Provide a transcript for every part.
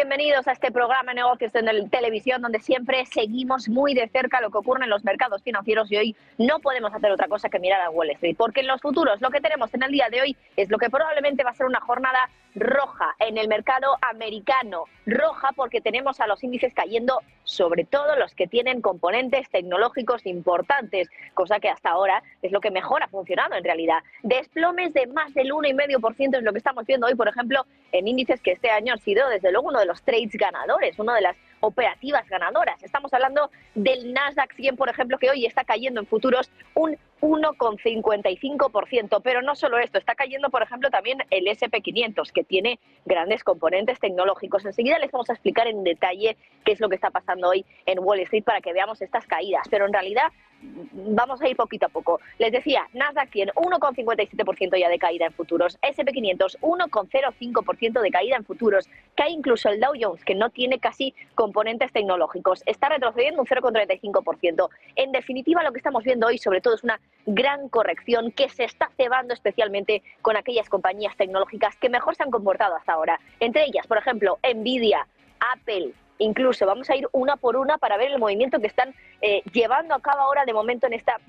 bienvenidos a este programa de negocios en televisión donde siempre seguimos muy de cerca lo que ocurre en los mercados financieros y hoy no podemos hacer otra cosa que mirar a Wall Street, porque en los futuros lo que tenemos en el día de hoy es lo que probablemente va a ser una jornada roja en el mercado americano. Roja porque tenemos a los índices cayendo, sobre todo los que tienen componentes tecnológicos importantes, cosa que hasta ahora es lo que mejor ha funcionado en realidad. Desplomes de más del 1,5% es lo que estamos viendo hoy, por ejemplo, en índices que este año han sido, desde luego, uno de los trades ganadores, una de las operativas ganadoras. Estamos hablando del Nasdaq 100, por ejemplo, que hoy está cayendo en futuros un 1,55%, pero no solo esto, está cayendo, por ejemplo, también el S&P 500, que tiene grandes componentes tecnológicos. Enseguida les vamos a explicar en detalle qué es lo que está pasando hoy en Wall Street para que veamos estas caídas, pero en realidad vamos a ir poquito a poco. Les decía, Nasdaq 100, 1,57% ya de caída en futuros, S&P 500, 1,05% de caída en futuros, cae incluso el Dow Jones, que no tiene casi componentes tecnológicos, está retrocediendo un 0,35%. En definitiva, lo que estamos viendo hoy, sobre todo, es una gran corrección que se está cebando especialmente con aquellas compañías tecnológicas que mejor se han comportado hasta ahora. Entre ellas, por ejemplo, Nvidia, Apple. Incluso vamos a ir una por una para ver el movimiento que están llevando a cabo ahora de momento en esta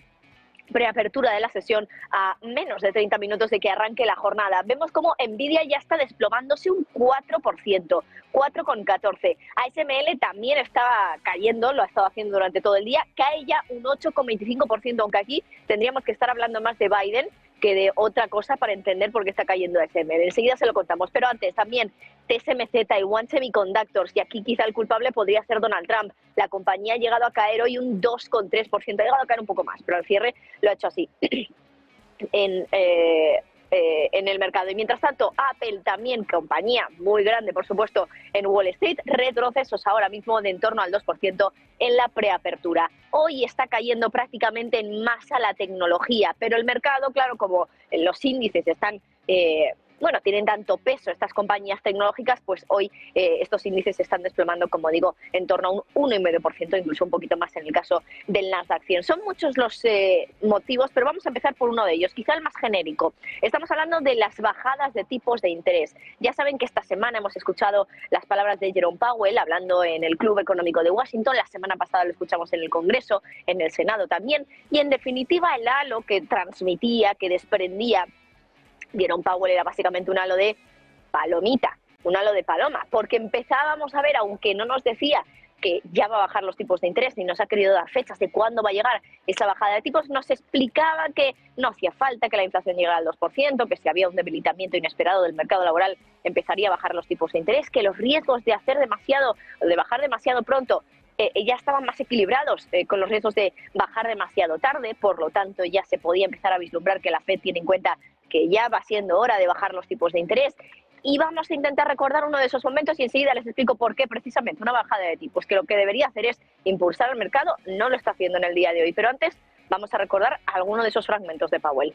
preapertura de la sesión a menos de 30 minutos de que arranque la jornada. Vemos como Nvidia ya está desplomándose un 4%, 4,14. ASML también estaba cayendo, lo ha estado haciendo durante todo el día, cae ya un 8,25%, aunque aquí tendríamos que estar hablando más de Biden que de otra cosa para entender por qué está cayendo ASML. Enseguida se lo contamos, pero antes también TSMC, Taiwan Semiconductors, y aquí quizá el culpable podría ser Donald Trump. La compañía ha llegado a caer hoy un 2,3%, ha llegado a caer un poco más, pero al cierre lo ha hecho así en el mercado. Y mientras tanto, Apple también, compañía muy grande, por supuesto, en Wall Street, retrocesos ahora mismo de en torno al 2% en la preapertura. Hoy está cayendo prácticamente en masa la tecnología, pero el mercado, claro, como los índices están tienen tanto peso estas compañías tecnológicas, pues hoy estos índices se están desplomando, como digo, en torno a un 1,5%, incluso un poquito más en el caso del Nasdaq 100. Son muchos los motivos, pero vamos a empezar por uno de ellos, quizá el más genérico. Estamos hablando de las bajadas de tipos de interés. Ya saben que esta semana hemos escuchado las palabras de Jerome Powell hablando en el Club Económico de Washington, la semana pasada lo escuchamos en el Congreso, en el Senado también, y en definitiva el halo que transmitía, que desprendía Jerome Powell era básicamente un halo de palomita, un halo de paloma, porque empezábamos a ver, aunque no nos decía que ya va a bajar los tipos de interés, ni nos ha querido dar fechas de cuándo va a llegar esa bajada de tipos, nos explicaba que no hacía falta que la inflación llegara al 2%, que si había un debilitamiento inesperado del mercado laboral empezaría a bajar los tipos de interés, que los riesgos de hacer demasiado, de bajar demasiado pronto, ya estaban más equilibrados con los riesgos de bajar demasiado tarde, por lo tanto ya se podía empezar a vislumbrar que la Fed tiene en cuenta que ya va siendo hora de bajar los tipos de interés. Y vamos a intentar recordar uno de esos momentos y enseguida les explico por qué precisamente una bajada de tipos, que lo que debería hacer es impulsar el mercado, no lo está haciendo en el día de hoy. Pero antes vamos a recordar alguno de esos fragmentos de Powell.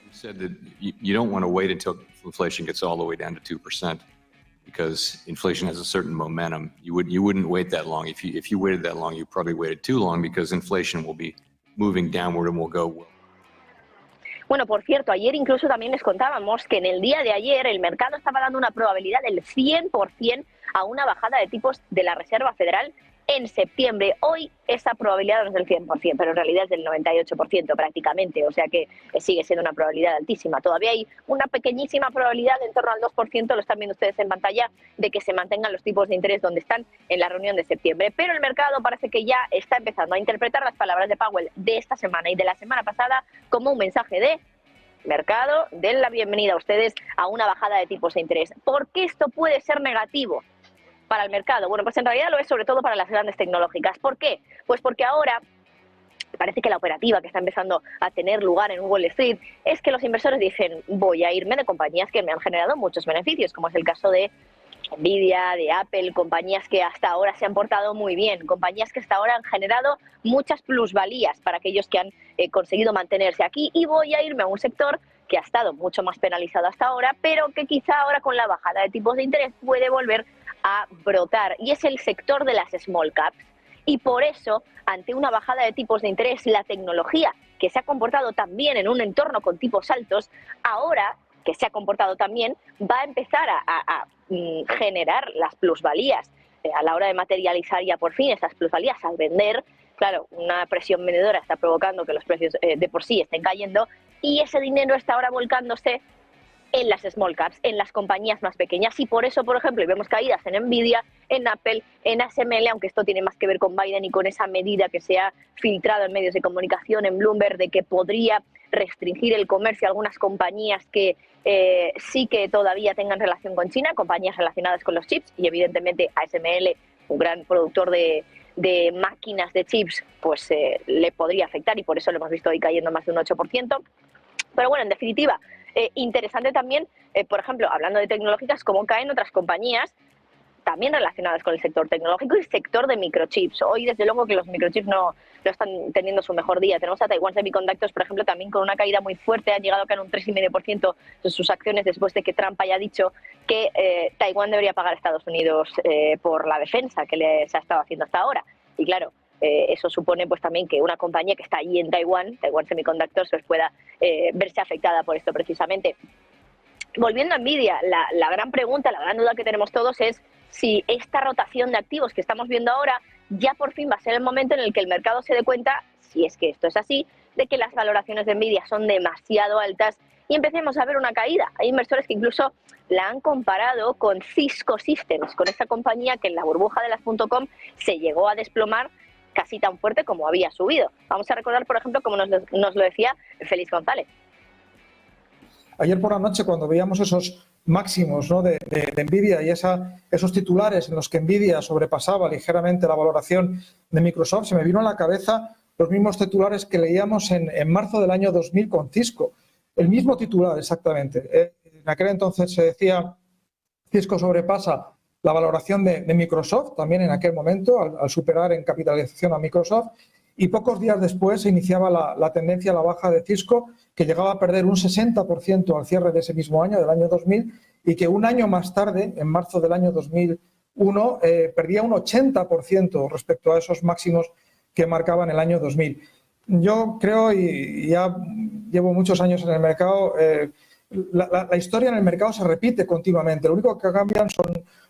You said that you don't want to wait until inflation gets all the way down to 2%. Because inflation has a certain momentum. You wouldn't wait that long. If you waited that long, you probably waited too long because inflation will be moving downward and will go. Bueno, por cierto, ayer incluso también les contábamos que en el día de ayer el mercado estaba dando una probabilidad del 100% a una bajada de tipos de la Reserva Federal en septiembre. Hoy esa probabilidad no es del 100%, pero en realidad es del 98% prácticamente, o sea que sigue siendo una probabilidad altísima. Todavía hay una pequeñísima probabilidad, en torno al 2%, lo están viendo ustedes en pantalla, de que se mantengan los tipos de interés donde están en la reunión de septiembre. Pero el mercado parece que ya está empezando a interpretar las palabras de Powell de esta semana y de la semana pasada como un mensaje de mercado, den la bienvenida a ustedes a una bajada de tipos de interés. ¿Por qué esto puede ser negativo para el mercado? Bueno, pues en realidad lo es sobre todo para las grandes tecnológicas. ¿Por qué? Pues porque ahora parece que la operativa que está empezando a tener lugar en Wall Street es que los inversores dicen, voy a irme de compañías que me han generado muchos beneficios, como es el caso de Nvidia, de Apple, compañías que hasta ahora se han portado muy bien, compañías que hasta ahora han generado muchas plusvalías para aquellos que han conseguido mantenerse aquí, y voy a irme a un sector que ha estado mucho más penalizado hasta ahora, pero que quizá ahora con la bajada de tipos de interés puede volver a brotar, y es el sector de las small caps. Y por eso, ante una bajada de tipos de interés, la tecnología, que se ha comportado también en un entorno con tipos altos, ahora que se ha comportado también, va a empezar a generar las plusvalías a la hora de materializar ya por fin esas plusvalías al vender. Claro, una presión vendedora está provocando que los precios de por sí estén cayendo y ese dinero está ahora volcándose en las small caps, en las compañías más pequeñas. Y por eso, por ejemplo, vemos caídas en Nvidia, en Apple, en ASML, aunque esto tiene más que ver con Biden y con esa medida que se ha filtrado en medios de comunicación, en Bloomberg, de que podría restringir el comercio a algunas compañías que sí que todavía tengan relación con China, compañías relacionadas con los chips, y evidentemente ASML, un gran productor de máquinas de chips, pues le podría afectar, y por eso lo hemos visto hoy cayendo más de un 8%. Pero bueno, en definitiva, interesante también, por ejemplo, hablando de tecnológicas, cómo caen otras compañías también relacionadas con el sector tecnológico y el sector de microchips. Hoy, desde luego, que los microchips no están teniendo su mejor día. Tenemos a Taiwan Semiconductors, por ejemplo, también con una caída muy fuerte. Han llegado a caer un 3,5% de sus acciones después de que Trump haya dicho que Taiwán debería pagar a Estados Unidos por la defensa que les ha estado haciendo hasta ahora. Y claro, eso supone pues también que una compañía que está allí en Taiwán Semiconductors, pues pueda verse afectada por esto precisamente. Volviendo a Nvidia, la gran pregunta, la gran duda que tenemos todos es si esta rotación de activos que estamos viendo ahora ya por fin va a ser el momento en el que el mercado se dé cuenta, si es que esto es así, de que las valoraciones de Nvidia son demasiado altas y empecemos a ver una caída. Hay inversores que incluso la han comparado con Cisco Systems, con esta compañía que en la burbuja de las .com se llegó a desplomar casi tan fuerte como había subido. Vamos a recordar, por ejemplo, como nos lo decía Félix González. Ayer por la noche, cuando veíamos esos máximos, ¿no?, de Nvidia y esos titulares en los que Nvidia sobrepasaba ligeramente la valoración de Microsoft, se me vino a la cabeza los mismos titulares que leíamos en marzo del año 2000 con Cisco. El mismo titular, exactamente. En aquel entonces se decía Cisco sobrepasa la valoración de Microsoft, también en aquel momento, al superar en capitalización a Microsoft, y pocos días después se iniciaba la tendencia a la baja de Cisco, que llegaba a perder un 60% al cierre de ese mismo año, del año 2000, y que un año más tarde, en marzo del año 2001, perdía un 80% respecto a esos máximos que marcaban el año 2000. Yo creo, y ya llevo muchos años en el mercado, la historia en el mercado se repite continuamente. Lo único que cambian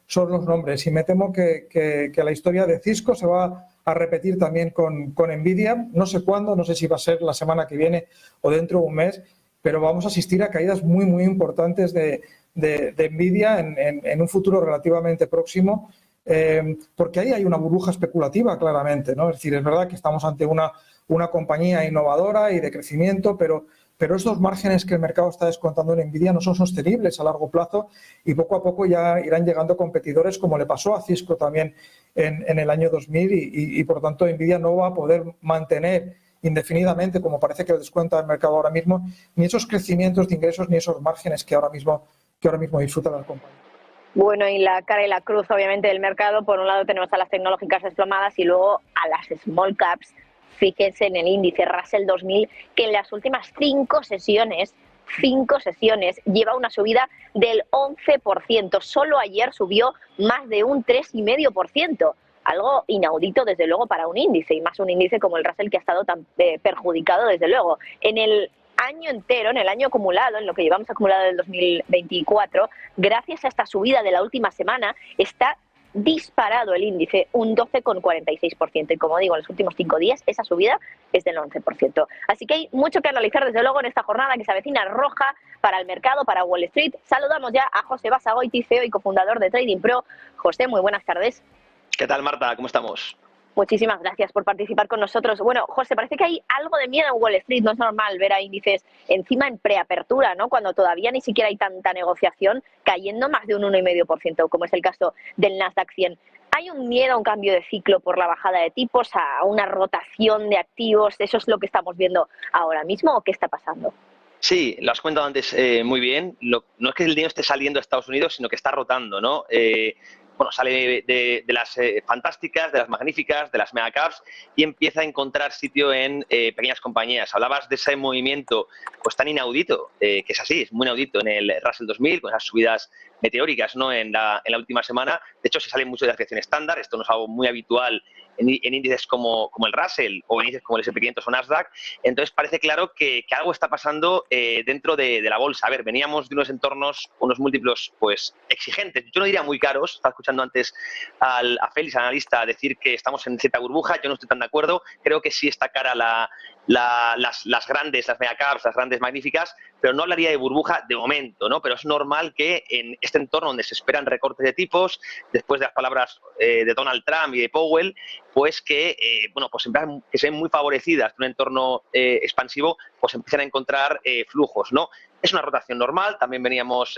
son los nombres, y me temo que la historia de Cisco se va a repetir también con Nvidia. No sé cuándo, no sé si va a ser la semana que viene o dentro de un mes, pero vamos a asistir a caídas muy, muy importantes de Nvidia en un futuro relativamente próximo, porque ahí hay una burbuja especulativa claramente, ¿no? Es decir, es verdad que estamos ante una compañía innovadora y de crecimiento, pero estos márgenes que el mercado está descontando en Nvidia no son sostenibles a largo plazo, y poco a poco ya irán llegando competidores, como le pasó a Cisco también en el año 2000, y por lo tanto Nvidia no va a poder mantener indefinidamente, como parece que le descuenta el mercado ahora mismo, ni esos crecimientos de ingresos ni esos márgenes que ahora mismo disfrutan las compañías. Bueno, y la cara y la cruz, obviamente, del mercado. Por un lado tenemos a las tecnológicas desplomadas y luego a las small caps. Fíjense en el índice Russell 2000, que en las últimas 5 sesiones lleva una subida del 11%. Solo ayer subió más de un 3,5%. Algo inaudito, desde luego, para un índice, y más un índice como el Russell, que ha estado tan perjudicado, desde luego. En el año entero, en el año acumulado, en lo que llevamos acumulado del 2024, gracias a esta subida de la última semana, está disparado el índice un 12,46%. Y como digo, en los últimos 5 días esa subida es del 11%. Así que hay mucho que analizar, desde luego, en esta jornada que se avecina roja para el mercado, para Wall Street. Saludamos ya a José Basagoiti, CEO y cofundador de Trading Pro. José, muy buenas tardes. ¿Qué tal, Marta? ¿Cómo estamos? Muchísimas gracias por participar con nosotros. Bueno, José, parece que hay algo de miedo en Wall Street. No es normal ver a índices encima en preapertura, ¿no?, cuando todavía ni siquiera hay tanta negociación, cayendo más de un 1,5%, como es el caso del Nasdaq 100. ¿Hay un miedo a un cambio de ciclo por la bajada de tipos, a una rotación de activos? ¿Eso es lo que estamos viendo ahora mismo o qué está pasando? Sí, lo has comentado antes muy bien. No es que el dinero esté saliendo a Estados Unidos, sino que está rotando, ¿no? Bueno, sale de las fantásticas, de las magníficas, de las megacaps, y empieza a encontrar sitio en pequeñas compañías. Hablabas de ese movimiento pues tan inaudito, que es así, es muy inaudito en el Russell 2000, con esas subidas meteóricas, ¿no?, en la última semana. De hecho, se sale mucho de la dirección estándar. Esto no es algo muy habitual en índices como el Russell o en índices como el S&P 500 o Nasdaq. Entonces parece claro que algo está pasando dentro de la bolsa. A ver, veníamos de unos entornos, unos múltiplos pues exigentes. Yo no diría muy caros. Estaba escuchando antes a Félix, analista, decir que estamos en cierta burbuja. Yo no estoy tan de acuerdo. Creo que sí está cara las grandes, las megacaps, las grandes magníficas, pero no hablaría de burbuja de momento, ¿no? Pero es normal que en este entorno donde se esperan recortes de tipos, después de las palabras de Donald Trump y de Powell, pues que, pues empresas que se ven muy favorecidas de un entorno expansivo, pues empiezan a encontrar flujos, ¿no? Es una rotación normal, también veníamos,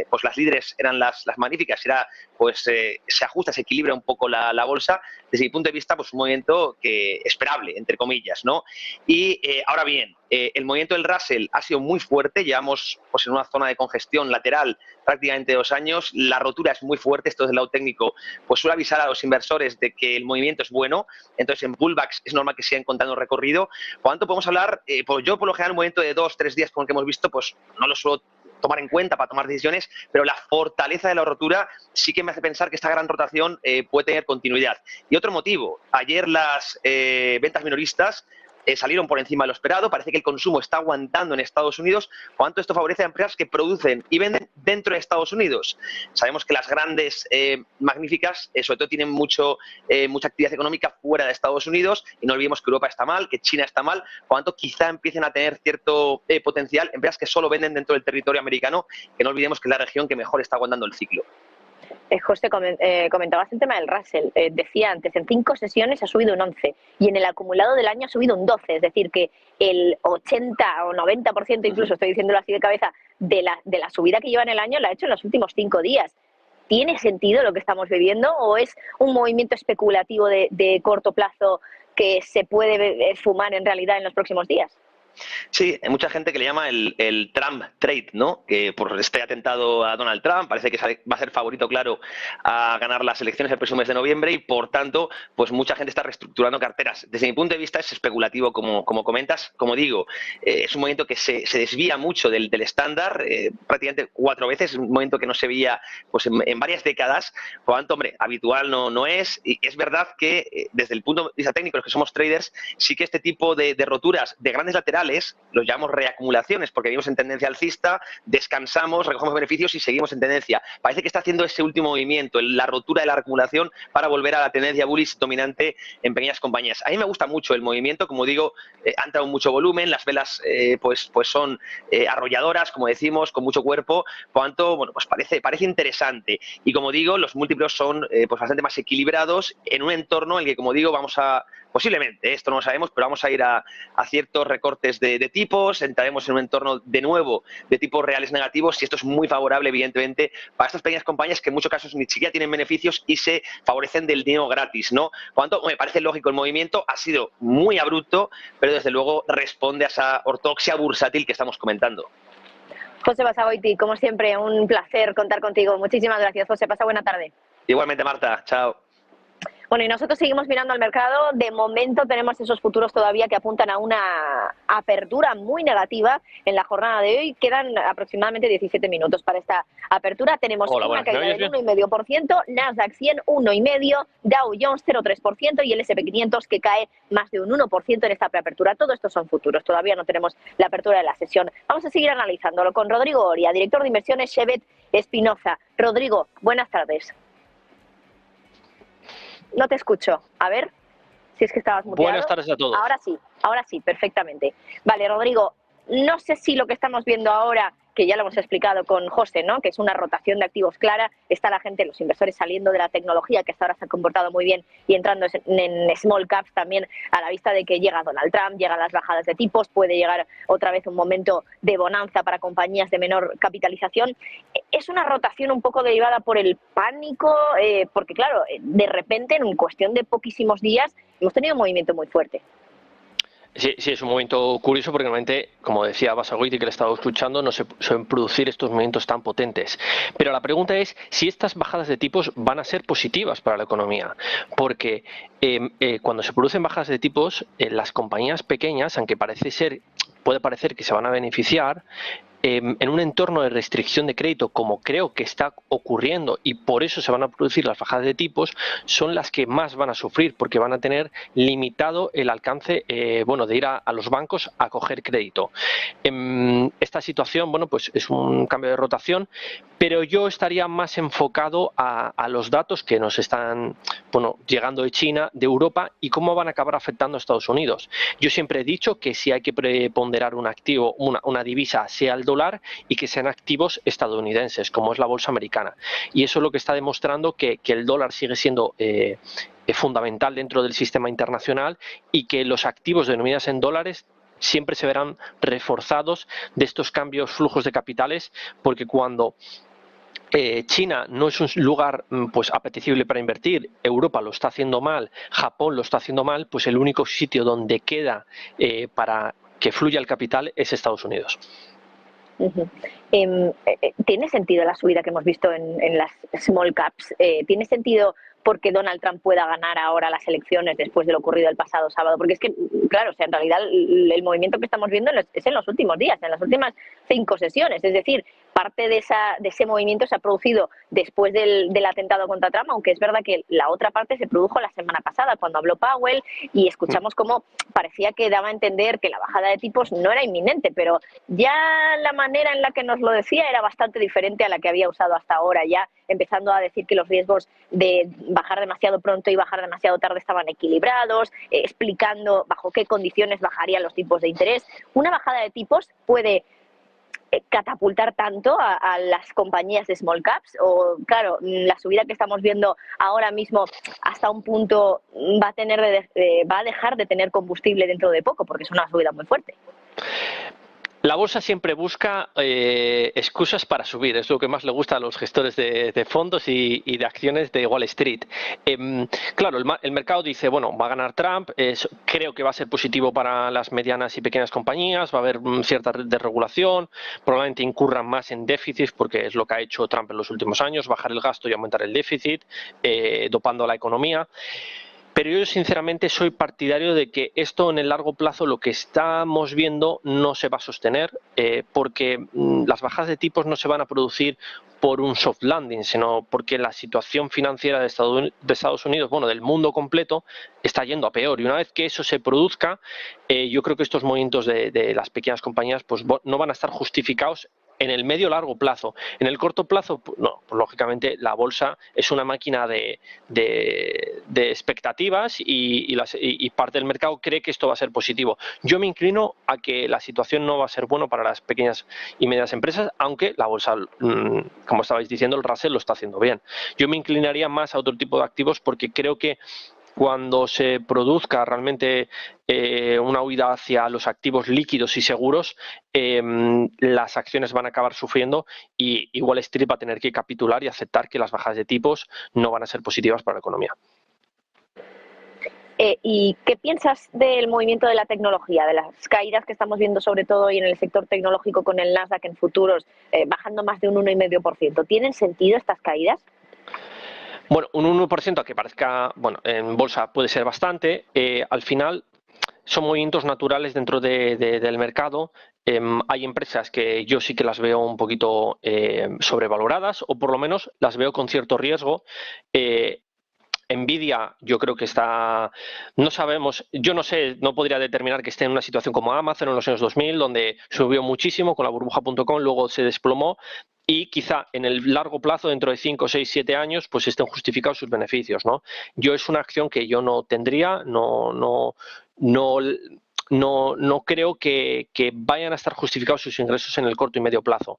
pues las líderes eran las magníficas, se ajusta, se equilibra un poco la bolsa. Desde mi punto de vista, pues un movimiento esperable, entre comillas, ¿no? Y ahora bien, el movimiento del Russell ha sido muy fuerte, llevamos pues en una zona de congestión lateral prácticamente 2 años, la rotura es muy fuerte, esto desde el lado técnico pues suele avisar a los inversores de que el movimiento es bueno, entonces en pullbacks es normal que siga encontrando recorrido. Por lo tanto, podemos hablar, yo por lo general un movimiento de 2-3 días como el que hemos visto, pues no lo suelo tomar en cuenta para tomar decisiones, pero la fortaleza de la rotura sí que me hace pensar que esta gran rotación puede tener continuidad. Y otro motivo, ayer las ventas minoristas salieron por encima de lo esperado, parece que el consumo está aguantando en Estados Unidos, por lo tanto esto favorece a empresas que producen y venden dentro de Estados Unidos. Sabemos que las grandes magníficas, sobre todo tienen mucha actividad económica fuera de Estados Unidos, y no olvidemos que Europa está mal, que China está mal, por lo tanto quizá empiecen a tener cierto potencial empresas que solo venden dentro del territorio americano, que no olvidemos que es la región que mejor está aguantando el ciclo. José, comentabas el tema del Russell. Decía antes, en 5 sesiones ha subido un 11 y en el acumulado del año ha subido un 12. Es decir, que el 80 o 90%, incluso estoy diciéndolo así de cabeza, de la subida que lleva en el año la ha hecho en los últimos 5 días. ¿Tiene sentido lo que estamos viviendo o es un movimiento especulativo de corto plazo que se puede esfumar en realidad en los próximos días? Sí, hay mucha gente que le llama el Trump trade, ¿no? Que por este atentado a Donald Trump parece que va a ser favorito, claro, a ganar las elecciones el próximo mes de noviembre y, por tanto, pues mucha gente está reestructurando carteras. Desde mi punto de vista es especulativo, como comentas. Como digo, es un movimiento que se desvía mucho del estándar, prácticamente 4 veces, un movimiento que no se veía pues en varias décadas. Por lo tanto, hombre, habitual no es. Y es verdad que desde el punto de vista técnico, los que somos traders, sí que este tipo de roturas de grandes laterales los llamamos reacumulaciones porque venimos en tendencia alcista, descansamos, recogemos beneficios y seguimos en tendencia. Parece que está haciendo ese último movimiento, la rotura de la acumulación para volver a la tendencia bullish dominante en pequeñas compañías. A mí me gusta mucho el movimiento, como digo, ha entrado mucho volumen, las velas pues son arrolladoras, como decimos, con mucho cuerpo, por lo tanto, bueno, pues parece interesante. Y como digo, los múltiplos son pues bastante más equilibrados en un entorno en el que, como digo, vamos a, posiblemente, esto no lo sabemos, pero vamos a ir a ciertos recortes de tipos, entraremos en un entorno de nuevo de tipos reales negativos y esto es muy favorable, evidentemente, para estas pequeñas compañías que en muchos casos ni siquiera tienen beneficios y se favorecen del dinero gratis, ¿no? Por lo tanto, me parece lógico el movimiento, ha sido muy abrupto, pero desde luego responde a esa ortodoxia bursátil que estamos comentando. José Basagoiti, como siempre, un placer contar contigo. Muchísimas gracias, José. Pasa buena tarde. Igualmente, Marta. Chao. Bueno, y nosotros seguimos mirando al mercado. De momento tenemos esos futuros todavía que apuntan a una apertura muy negativa en la jornada de hoy. Quedan aproximadamente 17 minutos para esta apertura. Tenemos una caída del 1,5%, Nasdaq 100, 1,5%, Dow Jones 0,3% y el S&P 500 que cae más de un 1% en esta preapertura. Todo esto son futuros. Todavía no tenemos la apertura de la sesión. Vamos a seguir analizándolo con Rodrigo Oria, director de inversiones Chevet Espinoza. Rodrigo, buenas tardes. No te escucho. A ver, si es que estabas muteado. Buenas tardes a todos. Ahora sí, perfectamente. Vale, Rodrigo, no sé si lo que estamos viendo ahora, que ya lo hemos explicado con José, ¿no? Que es una rotación de activos clara, está la gente, los inversores saliendo de la tecnología, que hasta ahora se ha comportado muy bien, y entrando en small caps también a la vista de que llega Donald Trump, llegan las bajadas de tipos, puede llegar otra vez un momento de bonanza para compañías de menor capitalización. Es una rotación un poco derivada por el pánico, porque claro, de repente en cuestión de poquísimos días hemos tenido un movimiento muy fuerte. Sí, es un momento curioso porque normalmente, como decía Basagoiti, que le he estado escuchando, no se suelen producir estos movimientos tan potentes. Pero la pregunta es si estas bajadas de tipos van a ser positivas para la economía. Porque cuando se producen bajadas de tipos, las compañías pequeñas, aunque puede parecer que se van a beneficiar, en un entorno de restricción de crédito, como creo que está ocurriendo, y por eso se van a producir las bajadas de tipos, son las que más van a sufrir, porque van a tener limitado el alcance de ir a los bancos a coger crédito. Esta situación, pues es un cambio de rotación, pero yo estaría más enfocado a los datos que nos están llegando de China, de Europa, y cómo van a acabar afectando a Estados Unidos. Yo siempre he dicho que si hay que preponderar un activo, una divisa, sea el dólar, y que sean activos estadounidenses, como es la bolsa americana. Y eso es lo que está demostrando que el dólar sigue siendo fundamental dentro del sistema internacional, y que los activos denominados en dólares siempre se verán reforzados de estos cambios, flujos de capitales, porque cuando China no es un lugar apetecible para invertir, Europa lo está haciendo mal, Japón lo está haciendo mal, pues el único sitio donde queda para que fluya el capital es Estados Unidos. ¿Tiene sentido la subida que hemos visto en las small caps? ¿Tiene sentido porque Donald Trump pueda ganar ahora las elecciones después de lo ocurrido el pasado sábado? Porque es que, claro, en realidad el movimiento que estamos viendo es en los últimos días, en las últimas 5 sesiones. Es decir, parte de ese movimiento se ha producido después del atentado contra Trump, aunque es verdad que la otra parte se produjo la semana pasada, cuando habló Powell, y escuchamos cómo parecía que daba a entender que la bajada de tipos no era inminente, pero ya la manera en la que nos lo decía era bastante diferente a la que había usado hasta ahora, ya empezando a decir que los riesgos de bajar demasiado pronto y bajar demasiado tarde estaban equilibrados, explicando bajo qué condiciones bajarían los tipos de interés. Una bajada de tipos puede catapultar tanto a las compañías de small caps, o claro, la subida que estamos viendo ahora mismo hasta un punto va a dejar de tener combustible dentro de poco, porque es una subida muy fuerte. La bolsa siempre busca excusas para subir, es lo que más le gusta a los gestores de fondos y de acciones de Wall Street. Claro, el mercado dice, va a ganar Trump, creo que va a ser positivo para las medianas y pequeñas compañías, va a haber cierta desregulación, probablemente incurran más en déficits, porque es lo que ha hecho Trump en los últimos años, bajar el gasto y aumentar el déficit, dopando la economía. Pero yo sinceramente soy partidario de que esto en el largo plazo, lo que estamos viendo, no se va a sostener, porque las bajadas de tipos no se van a producir por un soft landing, sino porque la situación financiera de Estados Unidos, del mundo completo, está yendo a peor. Y una vez que eso se produzca, yo creo que estos movimientos de las pequeñas compañías no van a estar justificados en el medio o largo plazo. En el corto plazo, no, lógicamente la bolsa es una máquina de expectativas y parte del mercado cree que esto va a ser positivo. Yo me inclino a que la situación no va a ser buena para las pequeñas y medianas empresas, aunque la bolsa, como estabais diciendo, el Russell lo está haciendo bien. Yo me inclinaría más a otro tipo de activos, porque creo que cuando se produzca realmente una huida hacia los activos líquidos y seguros, las acciones van a acabar sufriendo y Wall Street va a tener que capitular y aceptar que las bajadas de tipos no van a ser positivas para la economía. ¿Y qué piensas del movimiento de la tecnología, de las caídas que estamos viendo sobre todo hoy en el sector tecnológico, con el Nasdaq en futuros bajando más de un 1,5%? ¿Tienen sentido estas caídas? Bueno, un 1%, que parezca, en bolsa puede ser bastante, al final son movimientos naturales dentro del mercado. Hay empresas que yo sí que las veo un poquito sobrevaloradas, o por lo menos las veo con cierto riesgo. Nvidia, yo creo que está, no sabemos, yo no sé, no podría determinar que esté en una situación como Amazon en los años 2000, donde subió muchísimo con la burbuja.com, luego se desplomó, y quizá en el largo plazo, dentro de 5, 6, 7 años, pues estén justificados sus beneficios, ¿no? Yo es una acción que yo no tendría, no creo que vayan a estar justificados sus ingresos en el corto y medio plazo.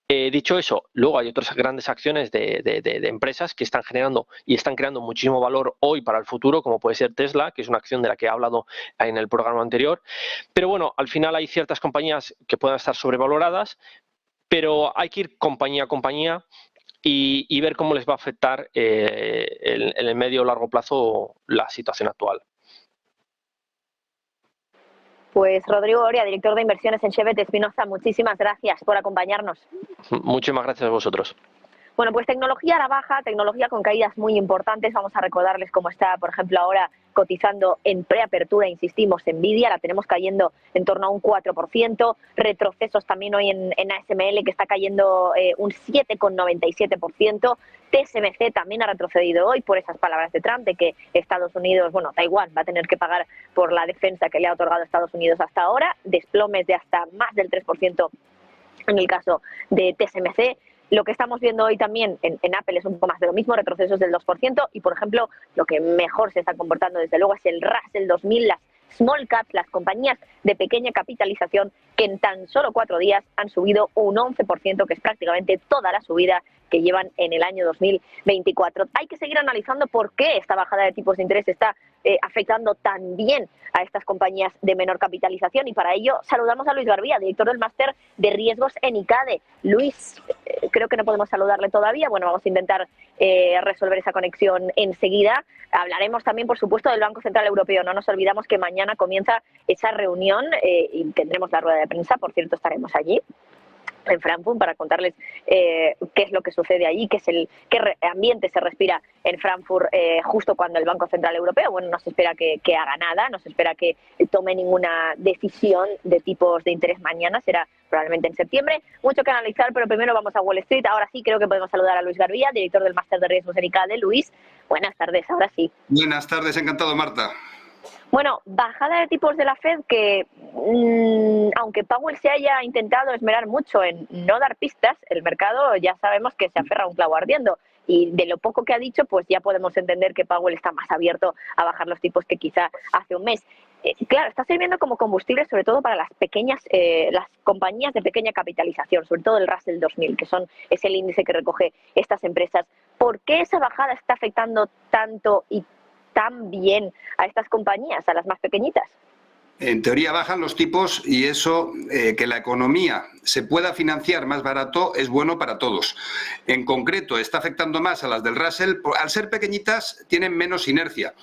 Dicho eso, luego hay otras grandes acciones de empresas que están generando y están creando muchísimo valor hoy para el futuro, como puede ser Tesla, que es una acción de la que he hablado en el programa anterior. Pero al final hay ciertas compañías que puedan estar sobrevaloradas, pero hay que ir compañía a compañía y ver cómo les va a afectar en el medio o largo plazo la situación actual. Pues Rodrigo Oria, director de inversiones en Chevet Espinoza, muchísimas gracias por acompañarnos. Muchísimas gracias a vosotros. Bueno, pues tecnología a la baja, tecnología con caídas muy importantes. Vamos a recordarles cómo está, por ejemplo, ahora cotizando en preapertura, insistimos, Nvidia, la tenemos cayendo en torno a un 4%, retrocesos también hoy en ASML, que está cayendo un 7,97%, TSMC también ha retrocedido hoy por esas palabras de Trump, de que Estados Unidos, bueno, Taiwán va a tener que pagar por la defensa que le ha otorgado Estados Unidos hasta ahora, desplomes de hasta más del 3% en el caso de TSMC. Lo que estamos viendo hoy también en Apple es un poco más de lo mismo, retrocesos del 2%, y por ejemplo, lo que mejor se está comportando desde luego es el Russell 2000, las small caps, las compañías de pequeña capitalización, que en tan solo 4 días han subido un 11%, que es prácticamente toda la subida que llevan en el año 2024. Hay que seguir analizando por qué esta bajada de tipos de interés está afectando también a estas compañías de menor capitalización, y para ello saludamos a Luis Garbía, director del máster de riesgos en ICADE. Luis, creo que no podemos saludarle todavía. Bueno, vamos a intentar resolver esa conexión enseguida. Hablaremos también, por supuesto, del Banco Central Europeo. No nos olvidamos que mañana comienza esa reunión y tendremos la rueda de prensa. Por cierto, estaremos allí en Frankfurt para contarles qué es lo que sucede allí, qué ambiente se respira en Frankfurt justo cuando el Banco Central Europeo, bueno, no se espera que haga nada, no se espera que tome ninguna decisión de tipos de interés mañana, será probablemente en septiembre. Mucho que analizar, pero primero vamos a Wall Street. Ahora sí creo que podemos saludar a Luis Garbía, director del máster de riesgos en ICADE. Luis, buenas tardes, ahora sí. Buenas tardes, encantado, Marta. Bueno, bajada de tipos de la Fed que, aunque Powell se haya intentado esmerar mucho en no dar pistas, el mercado ya sabemos que se aferra a un clavo ardiendo. Y de lo poco que ha dicho, pues ya podemos entender que Powell está más abierto a bajar los tipos que quizá hace un mes. Claro, está sirviendo como combustible sobre todo para las pequeñas, las compañías de pequeña capitalización, sobre todo el Russell 2000, que es el índice que recoge estas empresas. ¿Por qué esa bajada está afectando tanto y tan bien a estas compañías, a las más pequeñitas? En teoría bajan los tipos y eso, que la economía se pueda financiar más barato, es bueno para todos. En concreto, está afectando más a las del Russell. Al ser pequeñitas, tienen menos inercia.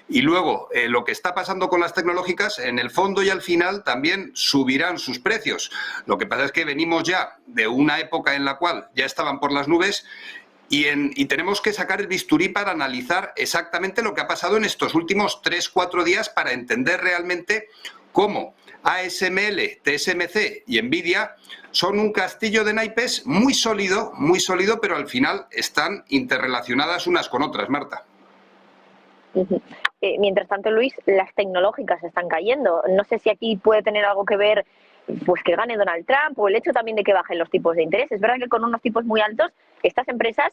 Y luego, lo que está pasando con las tecnológicas, en el fondo y al final también subirán sus precios. Lo que pasa es que venimos ya de una época en la cual ya estaban por las nubes. Y tenemos que sacar el bisturí para analizar exactamente lo que ha pasado en estos últimos 3-4 días para entender realmente cómo ASML, TSMC y Nvidia son un castillo de naipes muy sólido, pero al final están interrelacionadas unas con otras, Marta. Mientras tanto, Luis, las tecnológicas están cayendo. No sé si aquí puede tener algo que ver pues que gane Donald Trump o el hecho también de que bajen los tipos de interés. Es verdad que con unos tipos muy altos, estas empresas,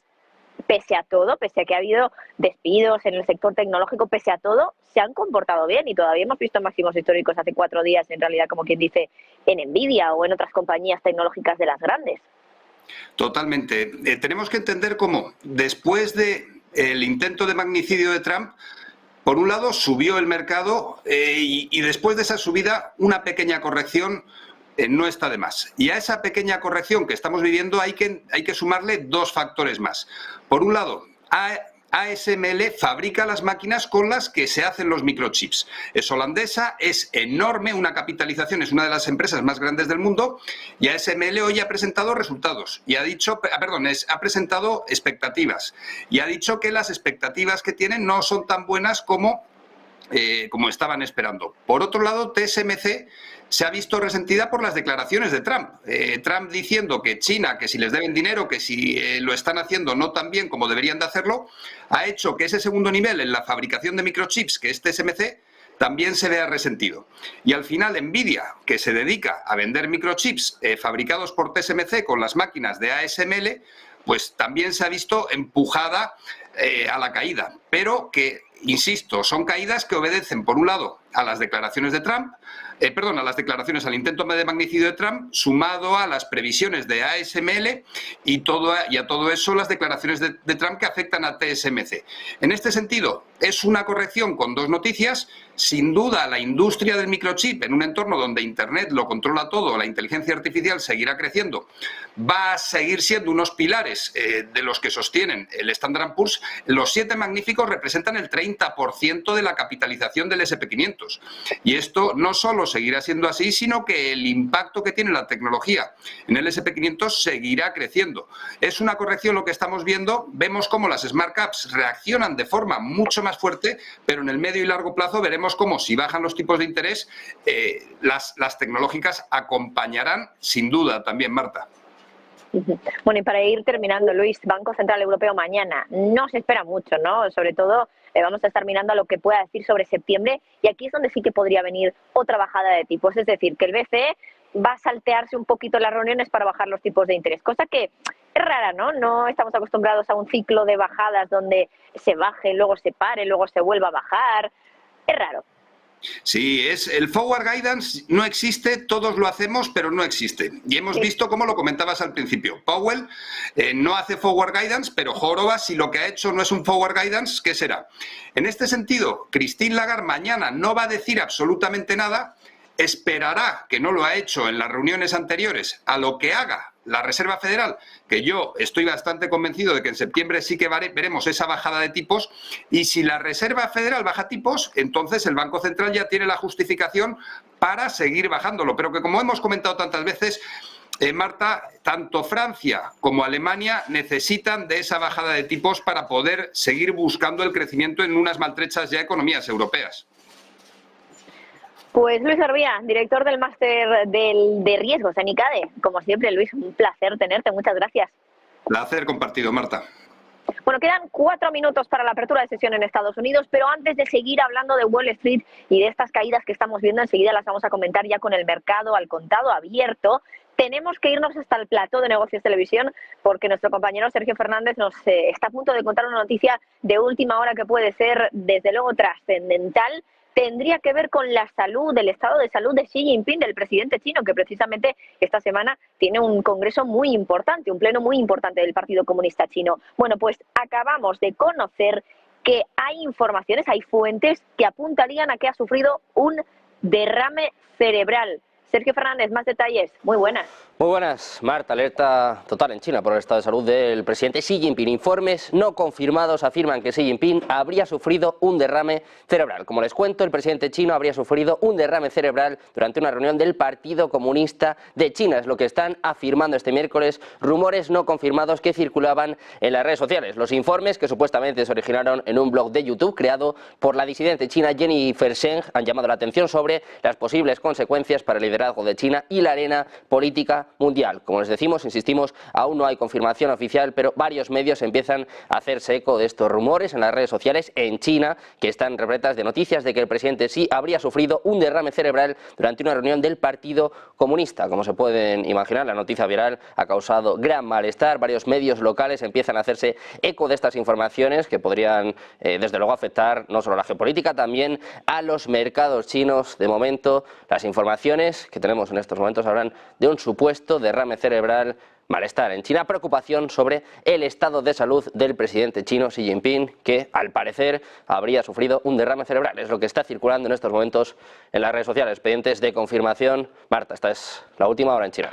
pese a todo, pese a que ha habido despidos en el sector tecnológico, pese a todo, se han comportado bien y todavía hemos visto máximos históricos hace 4 días, en realidad, como quien dice, en Nvidia o en otras compañías tecnológicas de las grandes. Totalmente. Tenemos que entender cómo, después del intento de magnicidio de Trump, por un lado subió el mercado y después de esa subida una pequeña corrección no está de más. Y a esa pequeña corrección que estamos viviendo hay que sumarle 2 factores más. Por un lado, ASML fabrica las máquinas con las que se hacen los microchips. Es holandesa, es enorme, una capitalización, es una de las empresas más grandes del mundo, y ASML hoy ha presentado resultados y ha presentado expectativas y ha dicho que las expectativas que tienen no son tan buenas como estaban esperando. Por otro lado, TSMC se ha visto resentida por las declaraciones de Trump. Trump diciendo que China, que si les deben dinero, que si lo están haciendo no tan bien como deberían de hacerlo, ha hecho que ese segundo nivel en la fabricación de microchips, que es TSMC, también se vea resentido. Y al final Nvidia, que se dedica a vender microchips fabricados por TSMC con las máquinas de ASML, pues también se ha visto empujada a la caída. Pero que, insisto, son caídas que obedecen, por un lado, a las declaraciones de Trump, al intento de magnicidio de Trump, sumado a las previsiones de ASML y a todo eso las declaraciones de Trump que afectan a TSMC. En este sentido, es una corrección con 2 noticias. Sin duda, la industria del microchip, en un entorno donde Internet lo controla todo, la inteligencia artificial seguirá creciendo, va a seguir siendo unos pilares de los que sostienen el Standard & Poor's. Los 7 magníficos representan el 30% 30% de la capitalización del SP500. Y esto no solo seguirá siendo así, sino que el impacto que tiene la tecnología en el SP500 seguirá creciendo. Es una corrección lo que estamos viendo. Vemos cómo las Smart Caps reaccionan de forma mucho más fuerte, pero en el medio y largo plazo veremos cómo, si bajan los tipos de interés, las tecnológicas acompañarán sin duda también, Marta. Bueno, y para ir terminando, Luis, Banco Central Europeo mañana no se espera mucho, ¿no? Sobre todo vamos a estar mirando a lo que pueda decir sobre septiembre, y aquí es donde sí que podría venir otra bajada de tipos, es decir, que el BCE va a saltearse un poquito las reuniones para bajar los tipos de interés, cosa que es rara, ¿no? No estamos acostumbrados a un ciclo de bajadas donde se baje, luego se pare, luego se vuelva a bajar. Es raro. Sí, el forward guidance no existe, todos lo hacemos, pero no existe. Y hemos visto cómo lo comentabas al principio. Powell no hace forward guidance, pero joroba, si lo que ha hecho no es un forward guidance, ¿qué será? En este sentido, Christine Lagarde mañana no va a decir absolutamente nada, esperará, que no lo ha hecho en las reuniones anteriores, a lo que haga la Reserva Federal, que yo estoy bastante convencido de que en septiembre sí que veremos esa bajada de tipos, y si la Reserva Federal baja tipos, entonces el Banco Central ya tiene la justificación para seguir bajándolo. Pero que, como hemos comentado tantas veces, Marta, tanto Francia como Alemania necesitan de esa bajada de tipos para poder seguir buscando el crecimiento en unas maltrechas ya economías europeas. Pues Luis Orbía, director del máster de riesgos en ICADE. Como siempre, Luis, un placer tenerte. Muchas gracias. Placer compartido, Marta. Bueno, quedan 4 minutos para la apertura de sesión en Estados Unidos, pero antes de seguir hablando de Wall Street y de estas caídas que estamos viendo, enseguida las vamos a comentar ya con el mercado al contado abierto. Tenemos que irnos hasta el plató de Negocios Televisión, porque nuestro compañero Sergio Fernández nos está a punto de contar una noticia de última hora que puede ser, desde luego, trascendental. Tendría que ver con la salud, el estado de salud de Xi Jinping, del presidente chino, que precisamente esta semana tiene un congreso muy importante, un pleno muy importante del Partido Comunista Chino. Bueno, pues acabamos de conocer que hay informaciones, hay fuentes que apuntarían a que ha sufrido un derrame cerebral. Sergio Fernández, más detalles. Muy buenas. Muy buenas, Marta. Alerta total en China por el estado de salud del presidente Xi Jinping. Informes no confirmados afirman que Xi Jinping habría sufrido un derrame cerebral. Como les cuento, el presidente chino habría sufrido un derrame cerebral durante una reunión del Partido Comunista de China. Es lo que están afirmando este miércoles rumores no confirmados que circulaban en las redes sociales. Los informes, que supuestamente se originaron en un blog de YouTube creado por la disidente china Jennifer Sheng, han llamado la atención sobre las posibles consecuencias para el liderazgo de China y la arena política mundial. Como les decimos, insistimos, aún no hay confirmación oficial, pero varios medios empiezan a hacerse eco de estos rumores en las redes sociales en China, que están repletas de noticias de que el presidente Xi habría sufrido un derrame cerebral durante una reunión del Partido Comunista. Como se pueden imaginar, la noticia viral ha causado gran malestar. Varios medios locales empiezan a hacerse eco de estas informaciones que podrían, desde luego, afectar no solo a la geopolítica, también a los mercados chinos. De momento, las informaciones que tenemos en estos momentos hablan de un supuesto derrame cerebral, malestar en China, preocupación sobre el estado de salud del presidente chino Xi Jinping, que al parecer habría sufrido un derrame cerebral. Es lo que está circulando en estos momentos en las redes sociales. Pendientes de confirmación. Marta, esta es la última hora en China.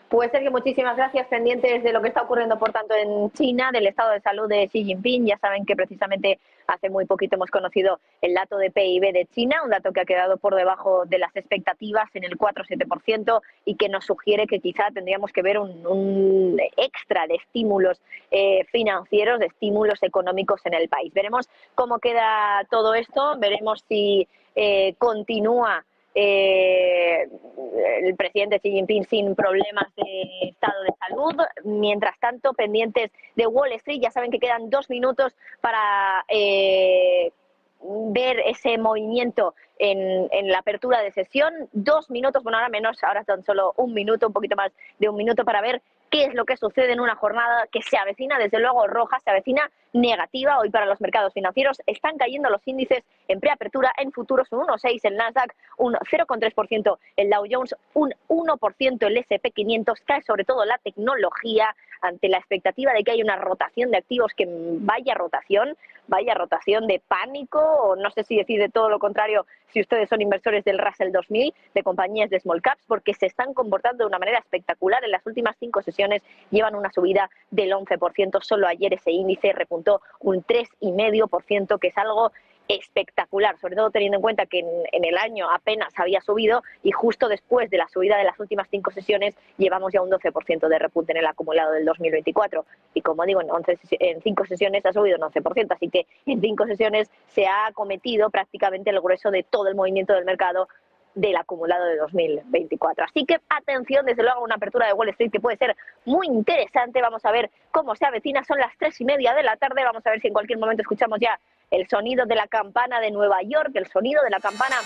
Pues Sergio, muchísimas gracias. Pendientes de lo que está ocurriendo, por tanto, en China, del estado de salud de Xi Jinping. Ya saben que precisamente hace muy poquito hemos conocido el dato de PIB de China, un dato que ha quedado por debajo de las expectativas en el 4,7% y que nos sugiere que quizá tendríamos que ver un extra de estímulos financieros, de estímulos económicos en el país. Veremos cómo queda todo esto, veremos si continúa el presidente Xi Jinping sin problemas de estado de salud. Mientras tanto, pendientes de Wall Street, ya saben que quedan 2 minutos para ver ese movimiento en la apertura de sesión. 2 minutos, bueno, ahora menos, ahora tan solo 1 minuto, un poquito más de 1 minuto para ver qué es lo que sucede en una jornada que se avecina, desde luego, roja, se avecina negativa hoy para los mercados financieros. Están cayendo los índices en preapertura, en futuros un 1,6% el Nasdaq, un 0,3% el Dow Jones, un 1% el SP500. Cae sobre todo la tecnología ante la expectativa de que haya una rotación de activos, que vaya rotación de pánico, o no sé si decide todo lo contrario si ustedes son inversores del Russell 2000, de compañías de small caps, porque se están comportando de una manera espectacular. En las últimas 5 sesiones llevan una subida del 11%. Solo ayer ese índice repuntó aumentó un 3,5%, que es algo espectacular, sobre todo teniendo en cuenta que en el año apenas había subido y justo después de la subida de las últimas 5 sesiones llevamos ya un 12% de repunte en el acumulado del 2024 y como digo, en 5 sesiones ha subido un 11%, así que en 5 sesiones se ha cometido prácticamente el grueso de todo el movimiento del mercado del acumulado de 2024. Así que atención, desde luego, una apertura de Wall Street que puede ser muy interesante. Vamos a ver cómo se avecina. Son las 3:30 de la tarde. Vamos a ver si en cualquier momento escuchamos ya el sonido de la campana de Nueva York, el sonido de la campana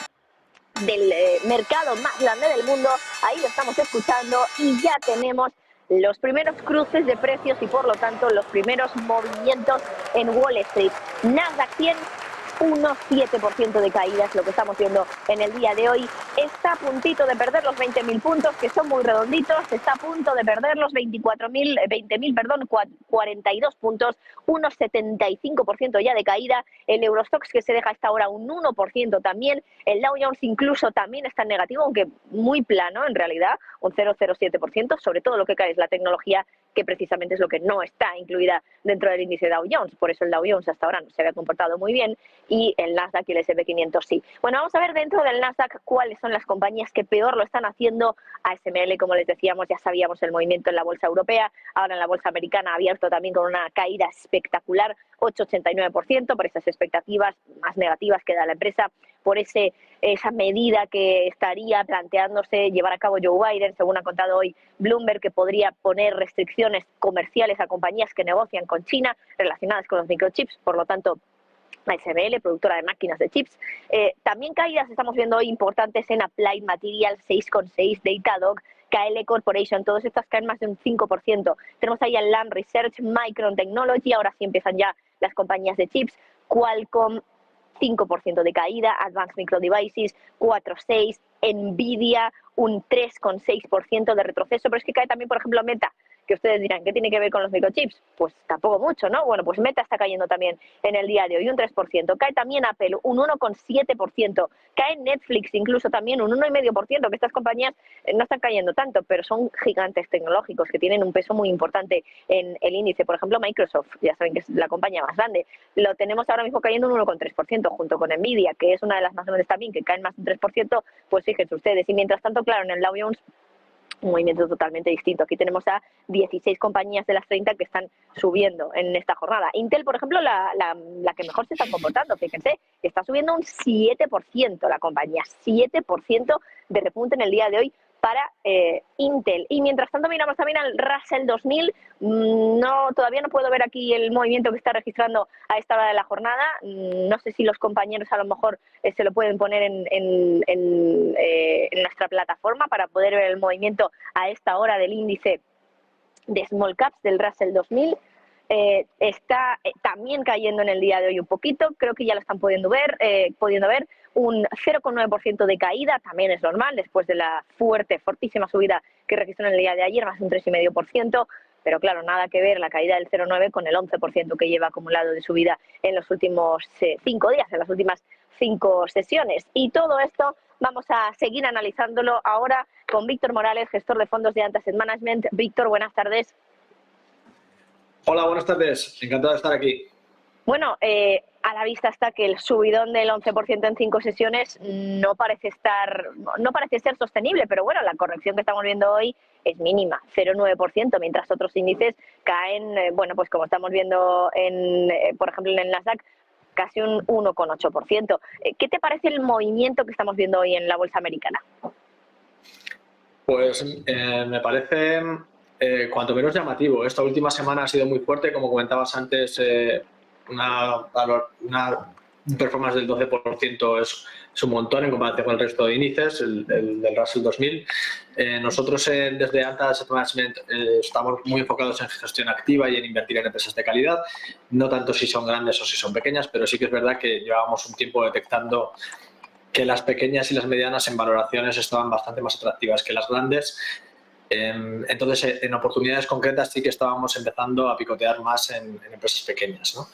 del mercado más grande del mundo. Ahí lo estamos escuchando y ya tenemos los primeros cruces de precios y por lo tanto los primeros movimientos en Wall Street. Nasdaq 100, 1,7% de caída es lo que estamos viendo en el día de hoy. Está a puntito de perder los 20.000 puntos, que son muy redonditos. Está a punto de perder los 42 puntos, 1,75% ya de caída. El Eurostoxx, que se deja a esta hora un 1% también. El Dow Jones incluso también está en negativo, aunque muy plano en realidad, un 0,07%. Sobre todo lo que cae es la tecnología, que precisamente es lo que no está incluida dentro del índice Dow Jones. Por eso el Dow Jones hasta ahora no se había comportado muy bien y el Nasdaq y el S&P 500 sí. Bueno, vamos a ver dentro del Nasdaq cuáles son las compañías que peor lo están haciendo. ASML, como les decíamos, ya sabíamos el movimiento en la bolsa europea, ahora en la bolsa americana ha abierto también con una caída espectacular, 8,89%, por esas expectativas más negativas que da la empresa, por esa medida que estaría planteándose llevar a cabo Joe Biden, según ha contado hoy Bloomberg, que podría poner restricciones comerciales a compañías que negocian con China relacionadas con los microchips. Por lo tanto, ASML, productora de máquinas de chips. También caídas estamos viendo hoy importantes en Applied Materials, 6,6%, Datadog, KL Corporation, todas estas caen más de un 5%. Tenemos ahí al Lam Research, Micron Technology, ahora sí empiezan ya las compañías de chips, Qualcomm, 5% de caída, Advanced Micro Devices, 4,6%, Nvidia, un 3,6% de retroceso, pero es que cae también, por ejemplo, Meta, que ustedes dirán, ¿qué tiene que ver con los microchips? Pues tampoco mucho, ¿no? Bueno, pues Meta está cayendo también en el día de hoy, un 3%. Cae también Apple, un 1,7%. Cae Netflix, incluso también un 1,5%, que estas compañías no están cayendo tanto, pero son gigantes tecnológicos que tienen un peso muy importante en el índice. Por ejemplo, Microsoft, ya saben que es la compañía más grande. Lo tenemos ahora mismo cayendo un 1,3%, junto con Nvidia, que es una de las más grandes también, que caen más de un 3%, pues fíjense ustedes. Y mientras tanto, claro, en el Dow Jones, un movimiento totalmente distinto. Aquí tenemos a 16 compañías de las 30 que están subiendo en esta jornada. Intel, por ejemplo, la que mejor se está comportando, fíjense, está subiendo un 7% la compañía, 7% de repunte en el día de hoy para Intel. Y mientras tanto miramos también al Russell 2000. Todavía no puedo ver aquí el movimiento que está registrando a esta hora de la jornada. No sé si los compañeros a lo mejor se lo pueden poner en nuestra plataforma para poder ver el movimiento a esta hora del índice de Small Caps del Russell 2000. Está también cayendo en el día de hoy un poquito, creo que ya lo están pudiendo ver, un 0,9% de caída, también es normal después de la fortísima subida que registró en el día de ayer, más de un 3,5%, pero claro, nada que ver la caída del 0,9 con el 11% que lleva acumulado de subida en los últimos 5 días, en las últimas 5 sesiones. Y todo esto vamos a seguir analizándolo ahora con Víctor Morales, gestor de fondos de Ant Asset Management. Víctor, buenas tardes. Hola, buenas tardes. Encantado de estar aquí. Bueno, a la vista está que el subidón del 11% en 5 sesiones no parece ser sostenible, pero bueno, la corrección que estamos viendo hoy es mínima, 0,9%, mientras otros índices caen, pues como estamos viendo por ejemplo en el Nasdaq, casi un 1,8%. ¿Qué te parece el movimiento que estamos viendo hoy en la bolsa americana? Pues me parece cuanto menos llamativo. Esta última semana ha sido muy fuerte, como comentabas antes, una performance del 12% es un montón en comparación con el resto de índices, el del Russell 2000. Nosotros desde Ant Asset Management estamos muy enfocados en gestión activa y en invertir en empresas de calidad, no tanto si son grandes o si son pequeñas, pero sí que es verdad que llevábamos un tiempo detectando que las pequeñas y las medianas en valoraciones estaban bastante más atractivas que las grandes. Entonces, en oportunidades concretas sí que estábamos empezando a picotear más en empresas pequeñas, ¿no?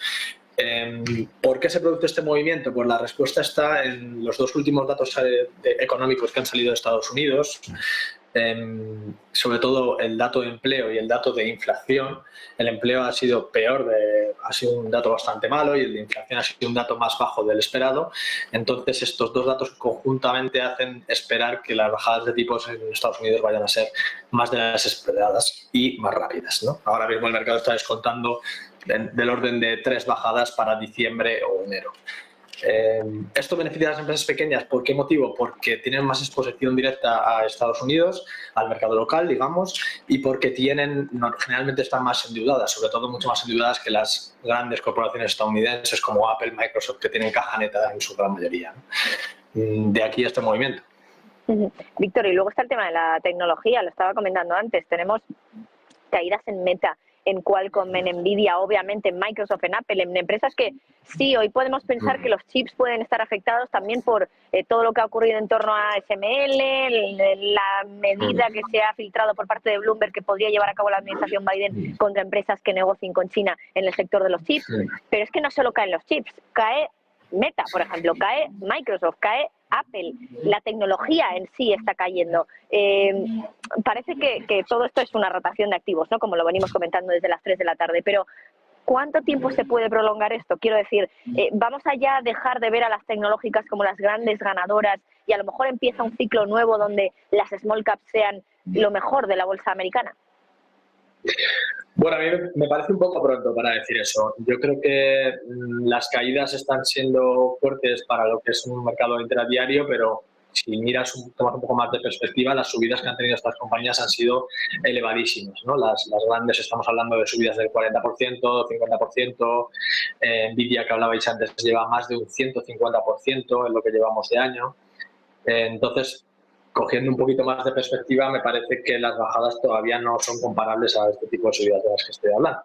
¿Por qué se produce este movimiento? Pues la respuesta está en los dos últimos datos económicos que han salido de Estados Unidos. sobre todo el dato de empleo y el dato de inflación. El empleo ha sido ha sido un dato bastante malo y el de inflación ha sido un dato más bajo del esperado. Entonces, estos dos datos conjuntamente hacen esperar que las bajadas de tipos en Estados Unidos vayan a ser más de las esperadas y más rápidas, ¿no? Ahora mismo el mercado está descontando del orden de 3 bajadas para diciembre o enero. Esto beneficia a las empresas pequeñas. ¿Por qué motivo? Porque tienen más exposición directa a Estados Unidos, al mercado local, digamos, y porque generalmente están más endeudadas, sobre todo mucho más endeudadas que las grandes corporaciones estadounidenses como Apple, Microsoft, que tienen caja neta en su gran mayoría, ¿no? De aquí este movimiento. Víctor, y luego está el tema de la tecnología, lo estaba comentando antes, tenemos caídas en Meta, en Qualcomm, en Nvidia, obviamente en Microsoft, en Apple, en empresas que sí, hoy podemos pensar que los chips pueden estar afectados también por todo lo que ha ocurrido en torno a SML, la medida que se ha filtrado por parte de Bloomberg que podría llevar a cabo la administración Biden contra empresas que negocien con China en el sector de los chips. Pero es que no solo caen los chips, cae Meta, por ejemplo, cae Microsoft, cae Apple, la tecnología en sí está cayendo. Parece que todo esto es una rotación de activos, ¿no? Como lo venimos comentando desde las 3 de la tarde, pero ¿cuánto tiempo se puede prolongar esto? Quiero decir, ¿vamos a ya dejar de ver a las tecnológicas como las grandes ganadoras y a lo mejor empieza un ciclo nuevo donde las small caps sean lo mejor de la bolsa americana? Bueno, a mí me parece un poco pronto para decir eso. Yo creo que las caídas están siendo fuertes para lo que es un mercado intradiario, pero si tomas un poco más de perspectiva, las subidas que han tenido estas compañías han sido elevadísimas, ¿no? Las grandes, estamos hablando de subidas del 40%, 50%. Nvidia, que hablabais antes, lleva más de un 150% en lo que llevamos de año. Entonces, cogiendo un poquito más de perspectiva, me parece que las bajadas todavía no son comparables a este tipo de subidas de las que estoy hablando.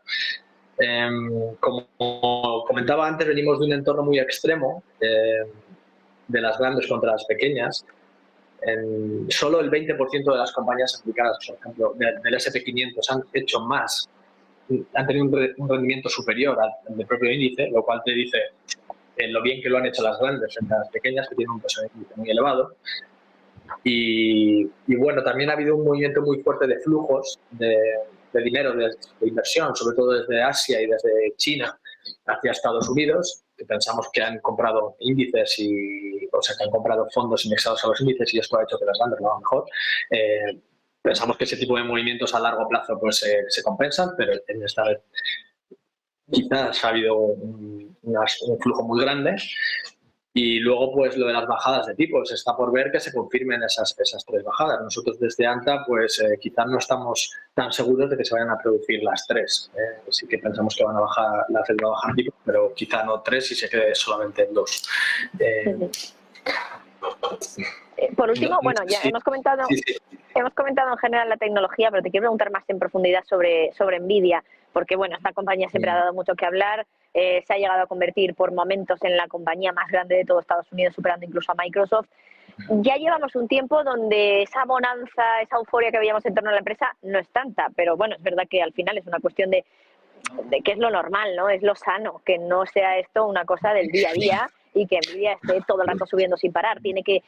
Como comentaba antes, venimos de un entorno muy extremo de las grandes contra las pequeñas. Solo el 20% de las compañías aplicadas, por ejemplo, del SP500 han hecho más, han tenido un rendimiento superior al del propio índice, lo cual te dice lo bien que lo han hecho las grandes frente a las pequeñas, que tienen un peso de índice muy elevado. Y bueno, también ha habido un movimiento muy fuerte de flujos de dinero, de inversión, sobre todo desde Asia y desde China hacia Estados Unidos, que pensamos que han comprado índices que han comprado fondos indexados a los índices, y esto ha hecho que las grandes lo hagan mejor. Pensamos que ese tipo de movimientos a largo plazo pues se compensan, pero en esta vez quizás ha habido un flujo muy grande. Y luego, pues lo de las bajadas de tipos, está por ver que se confirmen esas 3 bajadas. Nosotros desde ANTA, pues quizás no estamos tan seguros de que se vayan a producir las 3. Sí que pensamos que la Fed va a bajar tipos, pero quizá no 3 y se quede solamente en 2. Por último, bueno, ya sí, hemos comentado en general la tecnología, pero te quiero preguntar más en profundidad sobre Nvidia, porque bueno, esta compañía siempre ha dado mucho que hablar. Se ha llegado a convertir por momentos en la compañía más grande de todo Estados Unidos, superando incluso a Microsoft. Ya llevamos un tiempo donde esa bonanza, esa euforia que veíamos en torno a la empresa no es tanta, pero bueno, es verdad que al final es una cuestión de que es lo normal, ¿no? Es lo sano, que no sea esto una cosa del día a día y que Nvidia esté todo el rato subiendo sin parar. Tiene que